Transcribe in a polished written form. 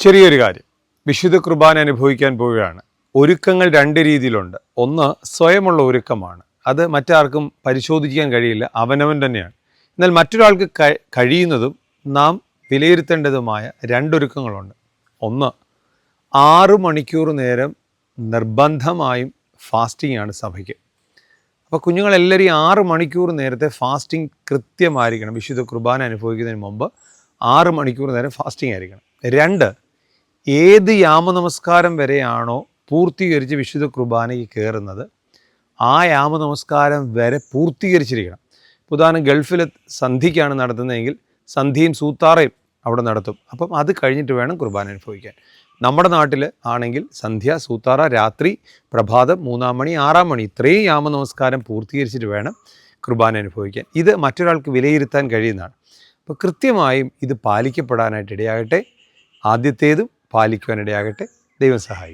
ചെറിയൊരു കാര്യം, വിശുദ്ധ കുർബാന അനുഭവിക്കാൻ പോവുകയാണ്. ഒരുക്കങ്ങൾ രണ്ട് രീതിയിലുണ്ട്. ഒന്ന് സ്വയമുള്ള ഒരുക്കമാണ്, അത് മറ്റാർക്കും പരിശോധിക്കാൻ കഴിയില്ല, അവനവൻ തന്നെയാണ്. എന്നാൽ മറ്റൊരാൾക്ക് കഴിയുന്നതും നാം വിലയിരുത്തേണ്ടതുമായ രണ്ടൊരുക്കങ്ങളുണ്ട്. ഒന്ന്, 6 മണിക്കൂർ നേരം നിർബന്ധമായും ഫാസ്റ്റിംഗ് ആണ് സഭയ്ക്ക്. അപ്പോൾ കുഞ്ഞുങ്ങളെല്ലാവരും 6 മണിക്കൂർ നേരത്തെ ഫാസ്റ്റിംഗ് കൃത്യമായിരിക്കണം. വിശുദ്ധ കുർബാന അനുഭവിക്കുന്നതിന് മുമ്പ് 6 മണിക്കൂർ നേരം ഫാസ്റ്റിംഗ് ആയിരിക്കണം. 2, ഏത് യാമനമസ്കാരം വരെയാണോ പൂർത്തീകരിച്ച് വിശുദ്ധ കുർബാനയ്ക്ക് കയറുന്നത്, ആ യാമനമസ്കാരം വരെ പൂർത്തീകരിച്ചിരിക്കണം. ഉദാഹരണം, ഗൾഫിൽ സന്ധിക്കാണ് നടത്തുന്നതെങ്കിൽ സന്ധിയും സൂത്താറയും അവിടെ നടത്തും. അപ്പം അത് കഴിഞ്ഞിട്ട് വേണം കുർബാന അനുഭവിക്കാൻ. നമ്മുടെ നാട്ടിൽ ആണെങ്കിൽ സന്ധ്യ, സൂത്താറ, രാത്രി, പ്രഭാതം, 3-ാം മണി, 6-ാം മണി, ഇത്രയും യാമനമസ്കാരം പൂർത്തീകരിച്ചിട്ട് വേണം കുർബാന അനുഭവിക്കാൻ. ഇത് മറ്റൊരാൾക്ക് വിലയിരുത്താൻ കഴിയുന്നതാണ്. അപ്പോൾ കൃത്യമായും ഇത് പാലിക്കപ്പെടാനായിട്ട് ഇടയാകട്ടെ. ആദ്യത്തേതും പാലിക്കുവാനിടയാകട്ടെ. ദൈവം സഹായിക്കും.